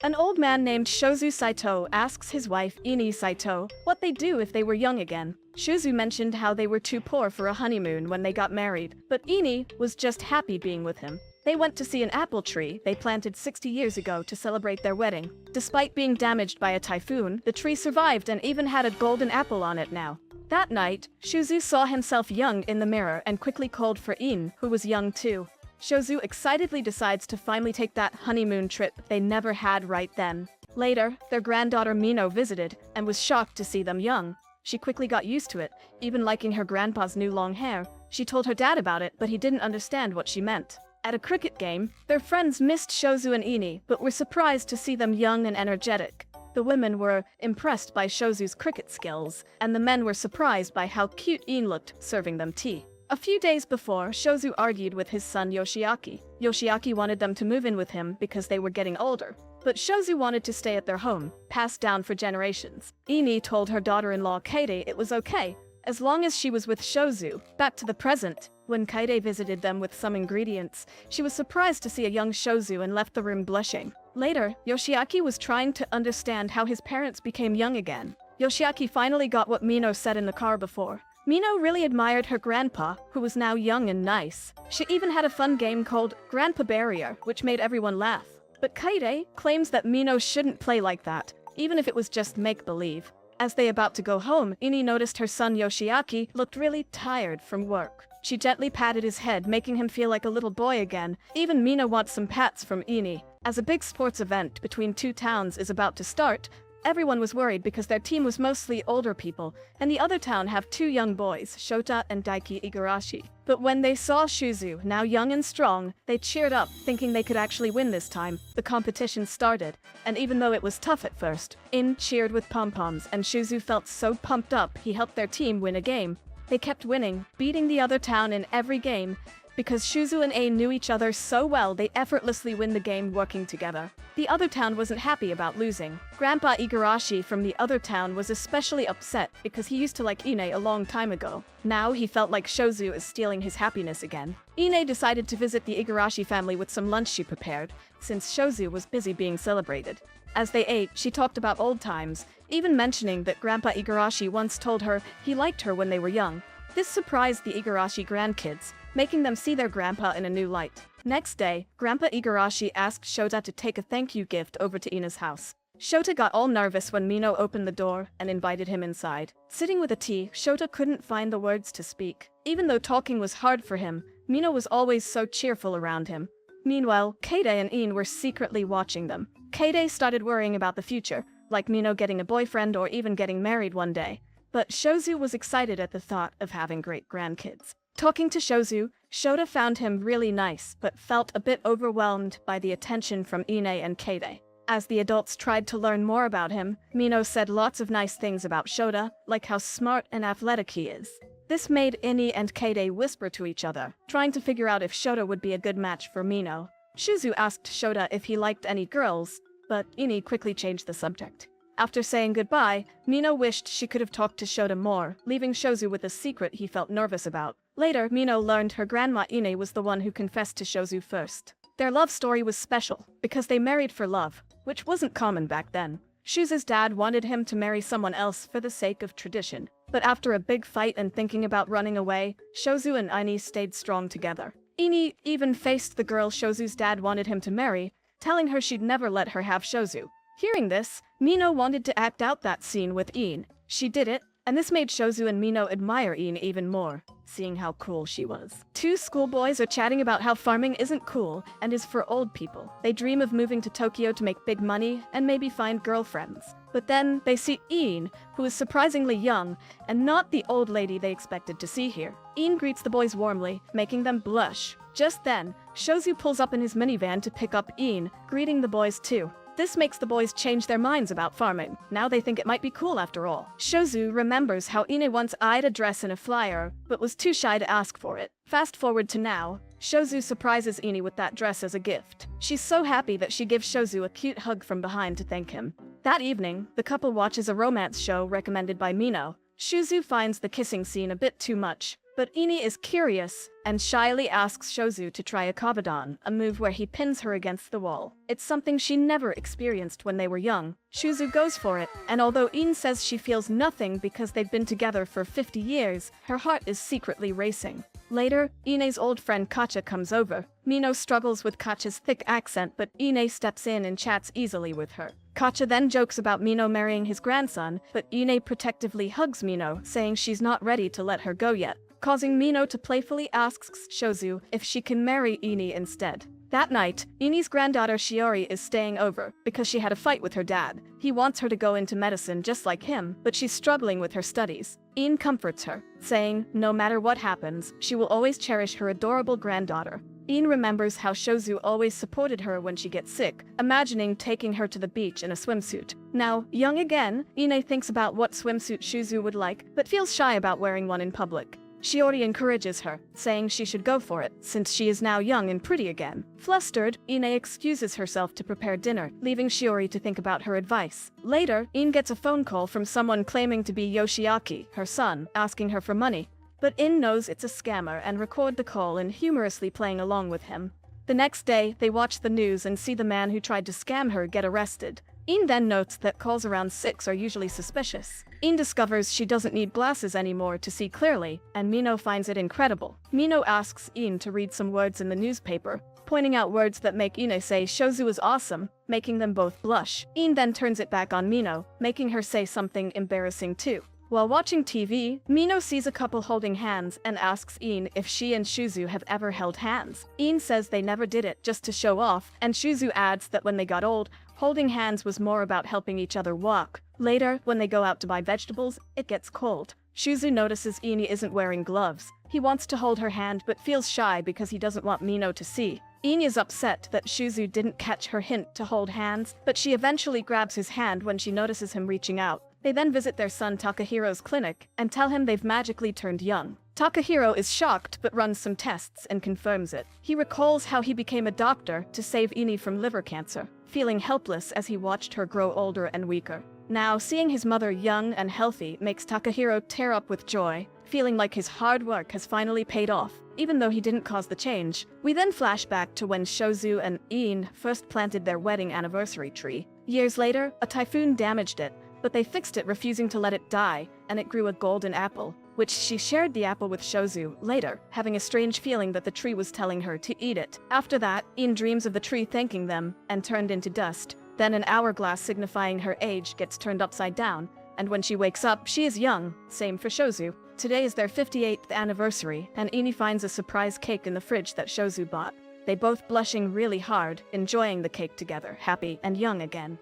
An old man named Shouzou Saitou asks his wife Ine Saitou what they'd do if they were young again. Shouzou mentioned how they were too poor for a honeymoon when they got married, but Ine was just happy being with him. They went to see an apple tree they planted 60 years ago to celebrate their wedding. Despite being damaged by a typhoon, the tree survived and even had a golden apple on it now. That night, Shouzou saw himself young in the mirror and quickly called for Ine, who was young too. Shouzou excitedly decides to finally take that honeymoon trip they never had right then. Later, their granddaughter Mino visited and was shocked to see them young. She quickly got used to it, even liking her grandpa's new long hair. She told her dad about it, but he didn't understand what she meant. At a cricket game, their friends missed Shouzou and Ine, but were surprised to see them young and energetic. The women were impressed by Shouzou's cricket skills, and the men were surprised by how cute Ine looked serving them tea. A few days before, Shouzou argued with his son Yoshiaki. Yoshiaki wanted them to move in with him because they were getting older. But Shouzou wanted to stay at their home, passed down for generations. Ine told her daughter-in-law Kaede it was okay, as long as she was with Shouzou. Back to the present. When Kaede visited them with some ingredients, she was surprised to see a young Shouzou and left the room blushing. Later, Yoshiaki was trying to understand how his parents became young again. Yoshiaki finally got what Mino said in the car before. Mino really admired her grandpa, who was now young and nice. She even had a fun game called Grandpa Barrier, which made everyone laugh. But Kaede claims that Mino shouldn't play like that, even if it was just make-believe. As they about to go home, Ine noticed her son Yoshiaki looked really tired from work. She gently patted his head, making him feel like a little boy again. Even Mino wants some pats from Ine. As a big sports event between two towns is about to start, everyone was worried because their team was mostly older people, and the other town have two young boys, Shota and Daiki Igarashi. But when they saw Shouzou, now young and strong, they cheered up, thinking they could actually win this time. The competition started, and even though it was tough at first, Ine cheered with pom-poms, and Shouzou felt so pumped up he helped their team win a game. They kept winning, beating the other town in every game. Because Shouzou and Ine knew each other so well, they effortlessly win the game working together. The other town wasn't happy about losing. Grandpa Igarashi from the other town was especially upset because he used to like Ine a long time ago. Now he felt like Shouzou is stealing his happiness again. Ine decided to visit the Igarashi family with some lunch she prepared, since Shouzou was busy being celebrated. As they ate, she talked about old times, even mentioning that Grandpa Igarashi once told her he liked her when they were young. This surprised the Igarashi grandkids, making them see their grandpa in a new light. Next day, Grandpa Igarashi asked Shota to take a thank you gift over to Ina's house. Shota got all nervous when Mino opened the door and invited him inside. Sitting with a tea, Shota couldn't find the words to speak. Even though talking was hard for him, Mino was always so cheerful around him. Meanwhile, Kaede and Ine were secretly watching them. Kaede started worrying about the future, like Mino getting a boyfriend or even getting married one day. But Shouzou was excited at the thought of having great grandkids. Talking to Shouzou, Shota found him really nice, but felt a bit overwhelmed by the attention from Ine and Kaede. As the adults tried to learn more about him, Mino said lots of nice things about Shota, like how smart and athletic he is. This made Ine and Kaede whisper to each other, trying to figure out if Shota would be a good match for Mino. Shouzou asked Shota if he liked any girls, but Ine quickly changed the subject. After saying goodbye, Mino wished she could have talked to Shota more, leaving Shouzou with a secret he felt nervous about. Later, Mino learned her grandma Ine was the one who confessed to Shouzou first. Their love story was special, because they married for love, which wasn't common back then. Shouzou's dad wanted him to marry someone else for the sake of tradition. But after a big fight and thinking about running away, Shouzou and Ine stayed strong together. Ine even faced the girl Shouzou's dad wanted him to marry, telling her she'd never let her have Shouzou. Hearing this, Mino wanted to act out that scene with Ine. She did it, and this made Shouzou and Mino admire Ine even more, seeing how cool she was. Two schoolboys are chatting about how farming isn't cool and is for old people. They dream of moving to Tokyo to make big money and maybe find girlfriends. But then they see Ine, who is surprisingly young and not the old lady they expected to see here. Ine greets the boys warmly, making them blush. Just then, Shouzou pulls up in his minivan to pick up Ine, greeting the boys too. This makes the boys change their minds about farming. Now they think it might be cool after all. Shouzou remembers how Ine once eyed a dress in a flyer, but was too shy to ask for it. Fast forward to now, Shouzou surprises Ine with that dress as a gift. She's so happy that she gives Shouzou a cute hug from behind to thank him. That evening, the couple watches a romance show recommended by Mino. Shouzou finds the kissing scene a bit too much. But Ine is curious and shyly asks Shouzou to try a kabadan, a move where he pins her against the wall. It's something she never experienced when they were young. Shouzou goes for it, and although Ine says she feels nothing because they've been together for 50 years, her heart is secretly racing. Later, Ine's old friend Katja comes over. Mino struggles with Katja's thick accent, but Ine steps in and chats easily with her. Katja then jokes about Mino marrying his grandson, but Ine protectively hugs Mino, saying she's not ready to let her go yet, causing Mino to playfully ask Shouzou if she can marry Ine instead. That night, Ine's granddaughter Shiori is staying over because she had a fight with her dad. He wants her to go into medicine just like him, but she's struggling with her studies. Ine comforts her, saying no matter what happens, she will always cherish her adorable granddaughter. Ine remembers how Shouzou always supported her when she gets sick, imagining taking her to the beach in a swimsuit. Now, young again, Ine thinks about what swimsuit Shouzou would like, but feels shy about wearing one in public. Shiori encourages her, saying she should go for it, since she is now young and pretty again. Flustered, Ine excuses herself to prepare dinner, leaving Shiori to think about her advice. Later, Ine gets a phone call from someone claiming to be Yoshiaki, her son, asking her for money. But Ine knows it's a scammer and record the call and humorously playing along with him. The next day, they watch the news and see the man who tried to scam her get arrested. Ine then notes that calls around 6 are usually suspicious. Ine discovers she doesn't need glasses anymore to see clearly, and Mino finds it incredible. Mino asks Ine to read some words in the newspaper, pointing out words that make Ine say Shouzou is awesome, making them both blush. Ine then turns it back on Mino, making her say something embarrassing too. While watching TV, Mino sees a couple holding hands and asks Ine if she and Shouzou have ever held hands. Ine says they never did it just to show off, and Shouzou adds that when they got old, holding hands was more about helping each other walk. Later, when they go out to buy vegetables, it gets cold. Shouzou notices Ine isn't wearing gloves. He wants to hold her hand but feels shy because he doesn't want Mino to see. Ine is upset that Shouzou didn't catch her hint to hold hands, but she eventually grabs his hand when she notices him reaching out. They then visit their son Takahiro's clinic and tell him they've magically turned young. Takahiro is shocked but runs some tests and confirms it. He recalls how he became a doctor to save Ine from liver cancer, feeling helpless as he watched her grow older and weaker. Now, seeing his mother young and healthy makes Takahiro tear up with joy, feeling like his hard work has finally paid off, even though he didn't cause the change. We then flash back to when Shouzou and Ine first planted their wedding anniversary tree. Years later, a typhoon damaged it, but they fixed it, refusing to let it die, and it grew a golden apple, which she shared the apple with Shouzou later, having a strange feeling that the tree was telling her to eat it. After that, Ine dreams of the tree thanking them and turned into dust. Then an hourglass signifying her age gets turned upside down, and when she wakes up, she is young. Same for Shouzou. Today is their 58th anniversary, and Ine finds a surprise cake in the fridge that Shouzou bought. They both blushing really hard, enjoying the cake together, happy and young again.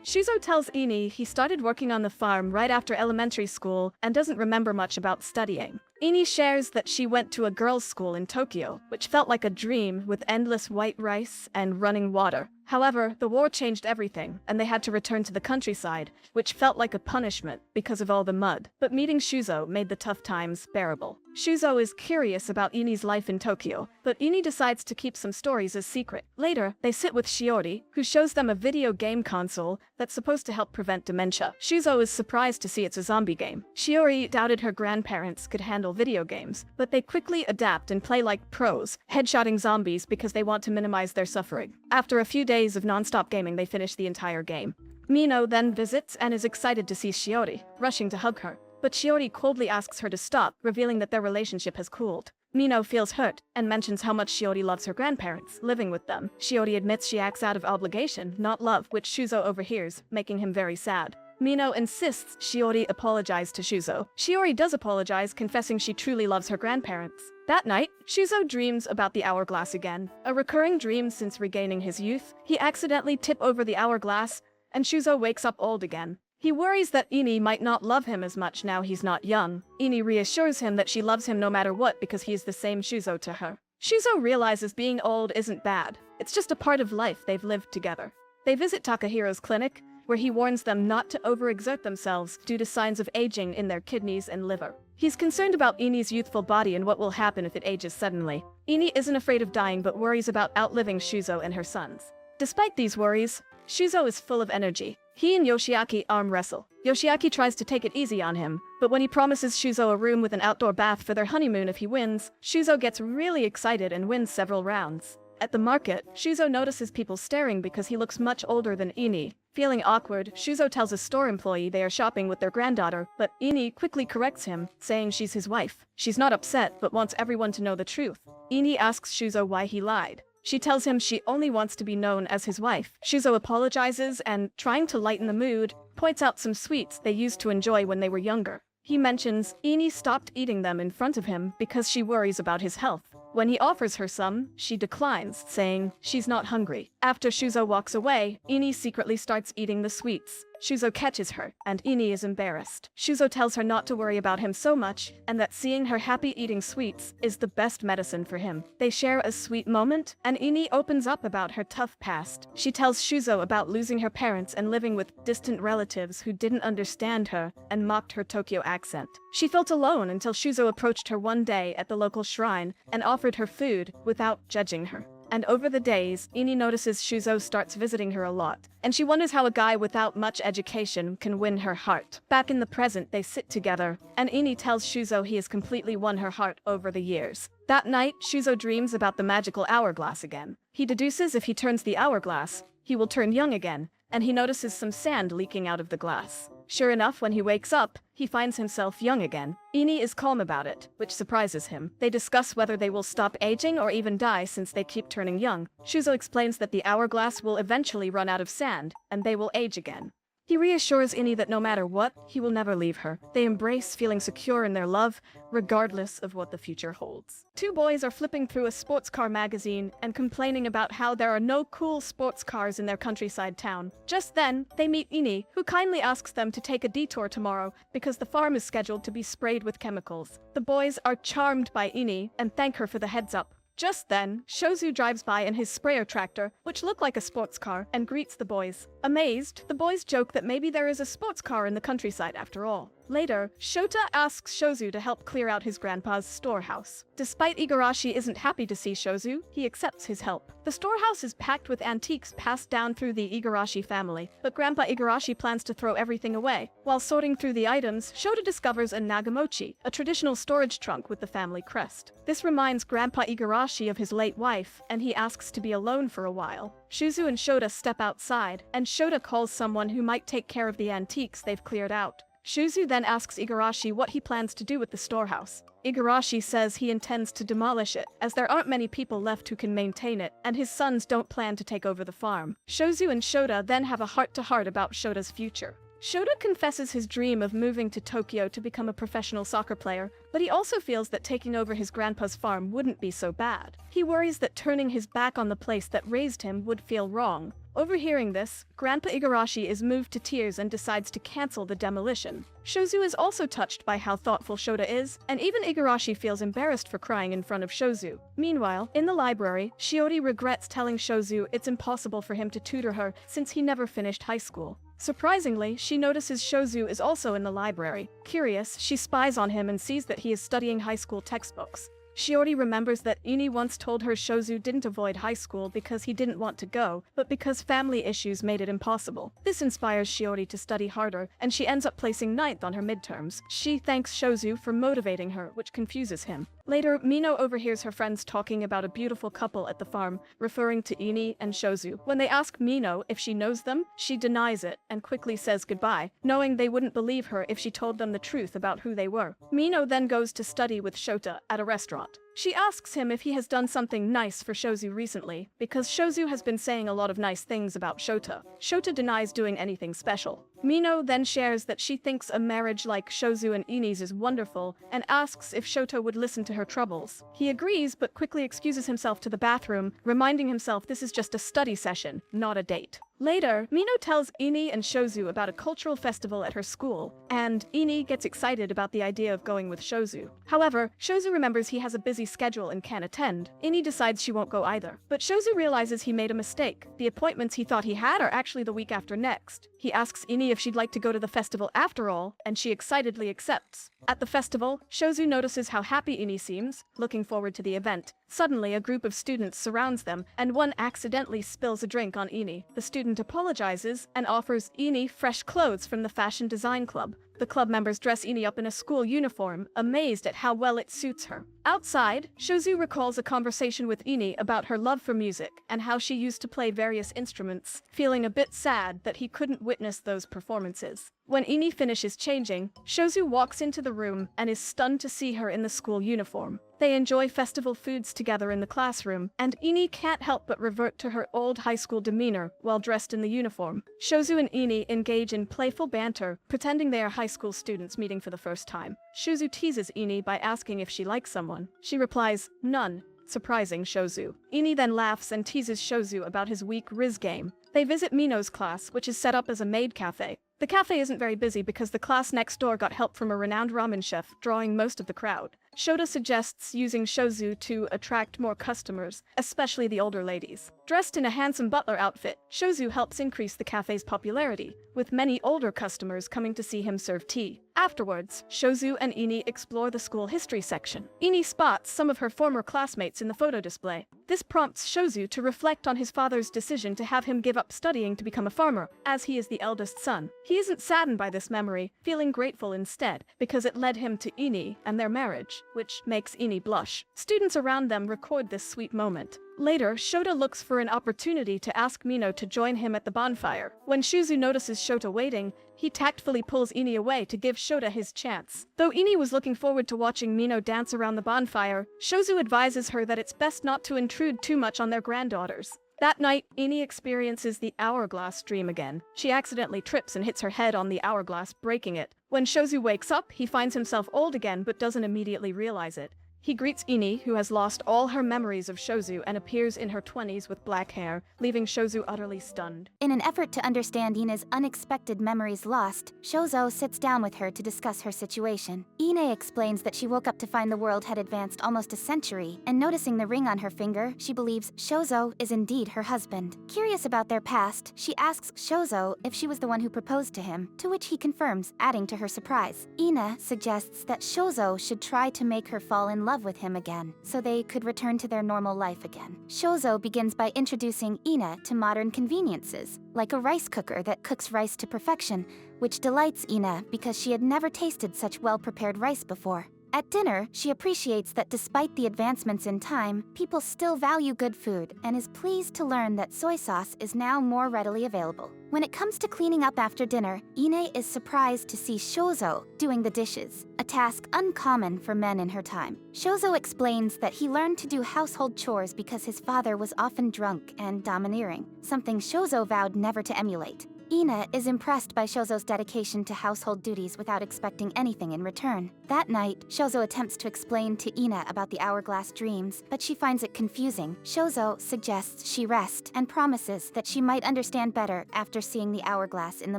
Shouzou tells Ine he started working on the farm right after elementary school and doesn't remember much about studying. Ine shares that she went to a girls' school in Tokyo, which felt like a dream with endless white rice and running water. However, the war changed everything, and they had to return to the countryside, which felt like a punishment because of all the mud. But meeting Shouzou made the tough times bearable. Shouzou is curious about Ine's life in Tokyo, but Ine decides to keep some stories a secret. Later, they sit with Shiori, who shows them a video game console that's supposed to help prevent dementia. Shouzou is surprised to see it's a zombie game. Shiori doubted her grandparents could handle video games, but they quickly adapt and play like pros, headshotting zombies because they want to minimize their suffering. After a few days of non-stop gaming, they finish the entire game. Mino then visits and is excited to see Shiori, rushing to hug her. But Shiori coldly asks her to stop, revealing that their relationship has cooled. Mino feels hurt and mentions how much Shiori loves her grandparents, living with them. Shiori admits she acts out of obligation, not love, which Shouzou overhears, making him very sad. Mino insists Shiori apologize to Shouzou. Shiori does apologize, confessing she truly loves her grandparents. That night, Shouzou dreams about the hourglass again. A recurring dream since regaining his youth. He accidentally tips over the hourglass, and Shouzou wakes up old again. He worries that Ine might not love him as much now he's not young. Ine reassures him that she loves him no matter what because he is the same Shouzou to her. Shouzou realizes being old isn't bad. It's just a part of life they've lived together. They visit Takahiro's clinic, where he warns them not to overexert themselves due to signs of aging in their kidneys and liver. He's concerned about Ine's youthful body and what will happen if it ages suddenly. Ine isn't afraid of dying but worries about outliving Shouzou and her sons. Despite these worries, Shouzou is full of energy. He and Yoshiaki arm wrestle. Yoshiaki tries to take it easy on him, but when he promises Shouzou a room with an outdoor bath for their honeymoon if he wins, Shouzou gets really excited and wins several rounds. At the market, Shouzou notices people staring because he looks much older than Ine. Feeling awkward, Shouzou tells a store employee they are shopping with their granddaughter, but Ine quickly corrects him, saying she's his wife. She's not upset, but wants everyone to know the truth. Ine asks Shouzou why he lied. She tells him she only wants to be known as his wife. Shouzou apologizes and, trying to lighten the mood, points out some sweets they used to enjoy when they were younger. He mentions Ine stopped eating them in front of him because she worries about his health. When he offers her some, she declines, saying she's not hungry. After Shouzou walks away, Ine secretly starts eating the sweets. Shouzou catches her, and Ine is embarrassed. Shouzou tells her not to worry about him so much, and that seeing her happy eating sweets is the best medicine for him. They share a sweet moment, and Ine opens up about her tough past. She tells Shouzou about losing her parents and living with distant relatives who didn't understand her and mocked her Tokyo accent. She felt alone until Shouzou approached her one day at the local shrine and offered her food without judging her. And over the days, Ine notices Shouzou starts visiting her a lot, and she wonders how a guy without much education can win her heart. Back in the present, they sit together, and Ine tells Shouzou he has completely won her heart over the years. That night, Shouzou dreams about the magical hourglass again. He deduces if he turns the hourglass, he will turn young again, and he notices some sand leaking out of the glass. Sure enough, when he wakes up, he finds himself young again. Ine is calm about it, which surprises him. They discuss whether they will stop aging or even die since they keep turning young. Shouzou explains that the hourglass will eventually run out of sand, and they will age again. He reassures Ine that no matter what, he will never leave her. They embrace, feeling secure in their love, regardless of what the future holds. Two boys are flipping through a sports car magazine and complaining about how there are no cool sports cars in their countryside town. Just then, they meet Ine, who kindly asks them to take a detour tomorrow because the farm is scheduled to be sprayed with chemicals. The boys are charmed by Ine and thank her for the heads up. Just then, Shouzou drives by in his sprayer tractor, which looked like a sports car, and greets the boys. Amazed, the boys joke that maybe there is a sports car in the countryside after all. Later, Shota asks Shouzou to help clear out his grandpa's storehouse. Despite Igarashi isn't happy to see Shouzou, he accepts his help. The storehouse is packed with antiques passed down through the Igarashi family, but Grandpa Igarashi plans to throw everything away. While sorting through the items, Shota discovers a nagamochi, a traditional storage trunk with the family crest. This reminds Grandpa Igarashi of his late wife, and he asks to be alone for a while. Shouzou and Shota step outside, and Shota calls someone who might take care of the antiques they've cleared out. Shouzou then asks Igarashi what he plans to do with the storehouse. Igarashi says he intends to demolish it, as there aren't many people left who can maintain it, and his sons don't plan to take over the farm. Shouzou and Shota then have a heart-to-heart about Shota's future. Shota confesses his dream of moving to Tokyo to become a professional soccer player, but he also feels that taking over his grandpa's farm wouldn't be so bad. He worries that turning his back on the place that raised him would feel wrong. Overhearing this, Grandpa Igarashi is moved to tears and decides to cancel the demolition. Shouzou is also touched by how thoughtful Shota is, and even Igarashi feels embarrassed for crying in front of Shouzou. Meanwhile, in the library, Shiori regrets telling Shouzou it's impossible for him to tutor her since he never finished high school. Surprisingly, she notices Shouzou is also in the library. Curious, she spies on him and sees that he is studying high school textbooks. Shiori remembers that Ine once told her Shouzou didn't avoid high school because he didn't want to go, but because family issues made it impossible. This inspires Shiori to study harder, and she ends up placing 9th on her midterms. She thanks Shouzou for motivating her, which confuses him. Later, Mino overhears her friends talking about a beautiful couple at the farm, referring to Ine and Shouzou. When they ask Mino if she knows them, she denies it and quickly says goodbye, knowing they wouldn't believe her if she told them the truth about who they were. Mino then goes to study with Shota at a restaurant. She asks him if he has done something nice for Shouzou recently, because Shouzou has been saying a lot of nice things about Shota. Shota denies doing anything special. Mino then shares that she thinks a marriage like Shouzou and Ine's is wonderful, and asks if Shota would listen to her troubles. He agrees, but quickly excuses himself to the bathroom, reminding himself this is just a study session, not a date. Later, Mino tells Ine and Shouzou about a cultural festival at her school, and Ine gets excited about the idea of going with Shouzou. However, Shouzou remembers he has a busy schedule and can't attend. Ine decides she won't go either. But Shouzou realizes he made a mistake. The appointments he thought he had are actually the week after next. He asks Ine if she'd like to go to the festival after all, and she excitedly accepts. At the festival, Shouzou notices how happy Ine seems, looking forward to the event, Suddenly, a group of students surrounds them, and one accidentally spills a drink on Ine. The student apologizes and offers Ine fresh clothes from the fashion design club. The club members dress Ine up in a school uniform, amazed at how well it suits her. Outside, Shouzou recalls a conversation with Ine about her love for music and how she used to play various instruments, feeling a bit sad that he couldn't witness those performances. When Ine finishes changing, Shouzou walks into the room and is stunned to see her in the school uniform. They enjoy festival foods together in the classroom, and Ine can't help but revert to her old high school demeanor while dressed in the uniform. Shouzou and Ine engage in playful banter, pretending they are high school students meeting for the first time. Shouzou teases Ine by asking if she likes someone. She replies, "None," surprising Shouzou. Ine then laughs and teases Shouzou about his weak Riz game. They visit Mino's class, which is set up as a maid cafe. The cafe isn't very busy because the class next door got help from a renowned ramen chef, drawing most of the crowd. Shota suggests using Shouzou to attract more customers, especially the older ladies. Dressed in a handsome butler outfit, Shouzou helps increase the cafe's popularity, with many older customers coming to see him serve tea. Afterwards, Shouzou and Ine explore the school history section. Ine spots some of her former classmates in the photo display. This prompts Shouzou to reflect on his father's decision to have him give up studying to become a farmer, as he is the eldest son. He isn't saddened by this memory, feeling grateful instead, because it led him to Ine and their marriage, which makes Ine blush. Students around them record this sweet moment. Later, Shota looks for an opportunity to ask Mino to join him at the bonfire. When Shouzou notices Shota waiting, he tactfully pulls Ine away to give Shota his chance. Though Ine was looking forward to watching Mino dance around the bonfire, Shouzou advises her that it's best not to intrude too much on their granddaughters. That night, Ine experiences the hourglass dream again. She accidentally trips and hits her head on the hourglass, breaking it. When Shouzou wakes up, he finds himself old again but doesn't immediately realize it. He greets Ine, who has lost all her memories of Shouzou and appears in her 20s with black hair, leaving Shouzou utterly stunned. In an effort to understand Ine's unexpected memories lost, Shouzou sits down with her to discuss her situation. Ine explains that she woke up to find the world had advanced almost a century, and noticing the ring on her finger, she believes Shouzou is indeed her husband. Curious about their past, she asks Shouzou if she was the one who proposed to him, to which he confirms, adding to her surprise. Ine suggests that Shouzou should try to make her fall in love with him again, so they could return to their normal life again. Shouzou begins by introducing Ine to modern conveniences, like a rice cooker that cooks rice to perfection, which delights Ine because she had never tasted such well-prepared rice before. At dinner, she appreciates that despite the advancements in time, people still value good food and is pleased to learn that soy sauce is now more readily available. When it comes to cleaning up after dinner, Ine is surprised to see Shouzou doing the dishes, a task uncommon for men in her time. Shouzou explains that he learned to do household chores because his father was often drunk and domineering, something Shouzou vowed never to emulate. Ine is impressed by Shouzou's dedication to household duties without expecting anything in return. That night, Shouzou attempts to explain to Ine about the hourglass dreams, but she finds it confusing. Shouzou suggests she rest and promises that she might understand better after seeing the hourglass in the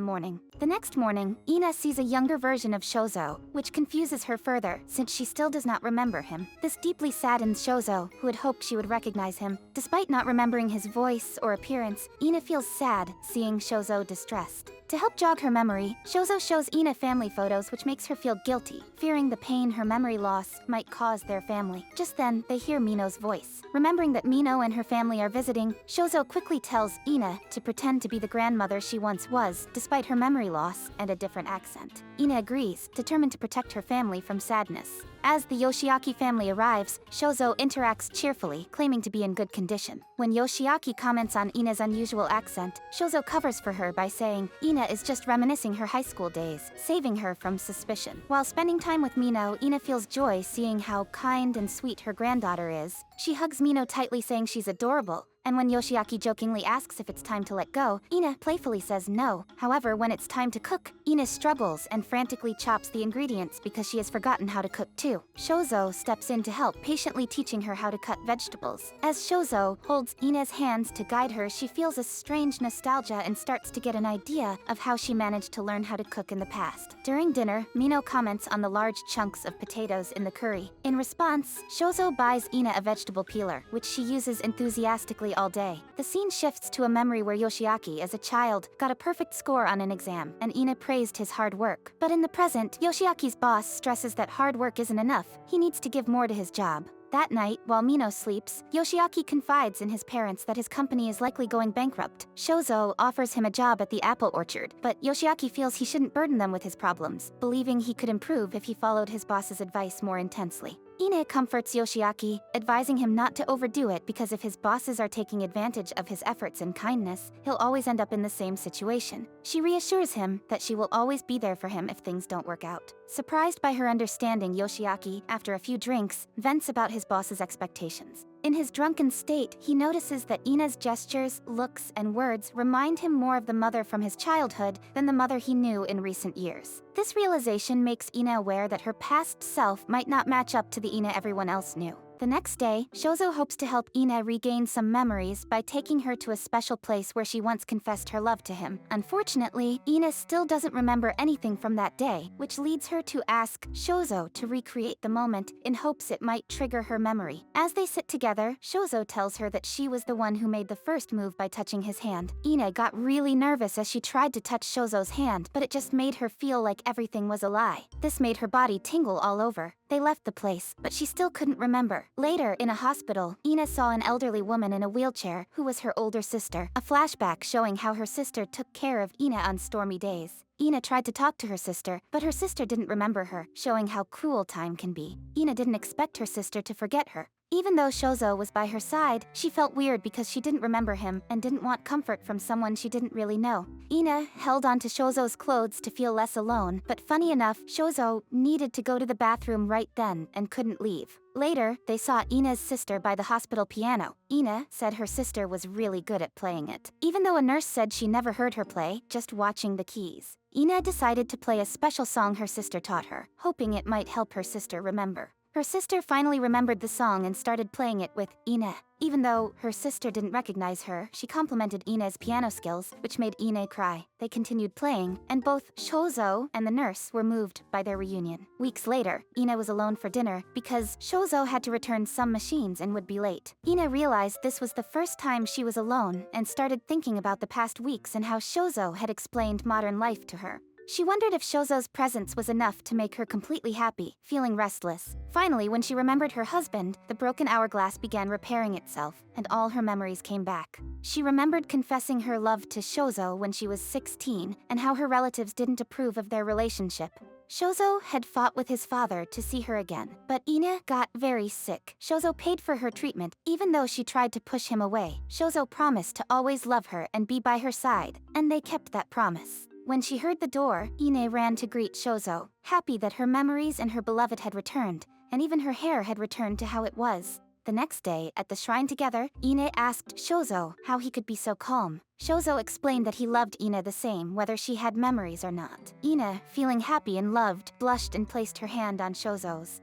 morning. The next morning, Ine sees a younger version of Shouzou, which confuses her further since she still does not remember him. This deeply saddens Shouzou, who had hoped she would recognize him. Despite not remembering his voice or appearance, Ine feels sad seeing Shouzou distressed. To help jog her memory, Shouzou shows Ine family photos, which makes her feel guilty, fearing the pain her memory loss might cause their family. Just then, they hear Mino's voice. Remembering that Mino and her family are visiting, Shouzou quickly tells Ine to pretend to be the grandmother she once was, despite her memory loss and a different accent. Ine agrees, determined to protect her family from sadness. As the Yoshiaki family arrives, Shouzou interacts cheerfully, claiming to be in good condition. When Yoshiaki comments on Ine's unusual accent, Shouzou covers for her by saying Ine is just reminiscing her high school days, saving her from suspicion. While spending time with Mino, Ine feels joy seeing how kind and sweet her granddaughter is. She hugs Mino tightly, saying she's adorable. And when Yoshiaki jokingly asks if it's time to let go, Ine playfully says no. However, when it's time to cook, Ine struggles and frantically chops the ingredients because she has forgotten how to cook too. Shouzou steps in to help, patiently teaching her how to cut vegetables. As Shouzou holds Ine's hands to guide her, she feels a strange nostalgia and starts to get an idea of how she managed to learn how to cook in the past. During dinner, Mino comments on the large chunks of potatoes in the curry. In response, Shouzou buys Ine a vegetable peeler, which she uses enthusiastically all day. The scene shifts to a memory where Yoshiaki, as a child, got a perfect score on an exam, and Ine praised his hard work. But in the present, Yoshiaki's boss stresses that hard work isn't enough. He needs to give more to his job. That night, while Mino sleeps, Yoshiaki confides in his parents that his company is likely going bankrupt. Shouzou offers him a job at the apple orchard, but Yoshiaki feels he shouldn't burden them with his problems, believing he could improve if he followed his boss's advice more intensely. Ine comforts Yoshiaki, advising him not to overdo it because if his bosses are taking advantage of his efforts and kindness, he'll always end up in the same situation. She reassures him that she will always be there for him if things don't work out. Surprised by her understanding, Yoshiaki, after a few drinks, vents about his boss's expectations. In his drunken state, he notices that Ine's gestures, looks, and words remind him more of the mother from his childhood than the mother he knew in recent years. This realization makes Ine aware that her past self might not match up to the Ine everyone else knew. The next day, Shouzou hopes to help Ine regain some memories by taking her to a special place where she once confessed her love to him. Unfortunately, Ine still doesn't remember anything from that day, which leads her to ask Shouzou to recreate the moment in hopes it might trigger her memory. As they sit together, Shouzou tells her that she was the one who made the first move by touching his hand. Ine got really nervous as she tried to touch Shouzou's hand, but it just made her feel like everything was a lie. This made her body tingle all over. They left the place, but she still couldn't remember. Later, in a hospital, Ine saw an elderly woman in a wheelchair who was her older sister, a flashback showing how her sister took care of Ine on stormy days. Ine tried to talk to her sister, but her sister didn't remember her, showing how cruel time can be. Ine didn't expect her sister to forget her. Even though Shouzou was by her side, she felt weird because she didn't remember him and didn't want comfort from someone she didn't really know. Ine held onto Shouzou's clothes to feel less alone, but funny enough, Shouzou needed to go to the bathroom right then and couldn't leave. Later, they saw Ine's sister by the hospital piano. Ine said her sister was really good at playing it, even though a nurse said she never heard her play, just watching the keys. Ine decided to play a special song her sister taught her, hoping it might help her sister remember. Her sister finally remembered the song and started playing it with Ine. Even though her sister didn't recognize her, she complimented Ine's piano skills, which made Ine cry. They continued playing, and both Shouzou and the nurse were moved by their reunion. Weeks later, Ine was alone for dinner because Shouzou had to return some machines and would be late. Ine realized this was the first time she was alone and started thinking about the past weeks and how Shouzou had explained modern life to her. She wondered if Shouzou's presence was enough to make her completely happy, feeling restless. Finally, when she remembered her husband, the broken hourglass began repairing itself, and all her memories came back. She remembered confessing her love to Shouzou when she was 16, and how her relatives didn't approve of their relationship. Shouzou had fought with his father to see her again, but Ine got very sick. Shouzou paid for her treatment, even though she tried to push him away. Shouzou promised to always love her and be by her side, and they kept that promise. When she heard the door, Ine ran to greet Shouzou, happy that her memories and her beloved had returned, and even her hair had returned to how it was. The next day, at the shrine together, Ine asked Shouzou how he could be so calm. Shouzou explained that he loved Ine the same whether she had memories or not. Ine, feeling happy and loved, blushed and placed her hand on Shouzou's.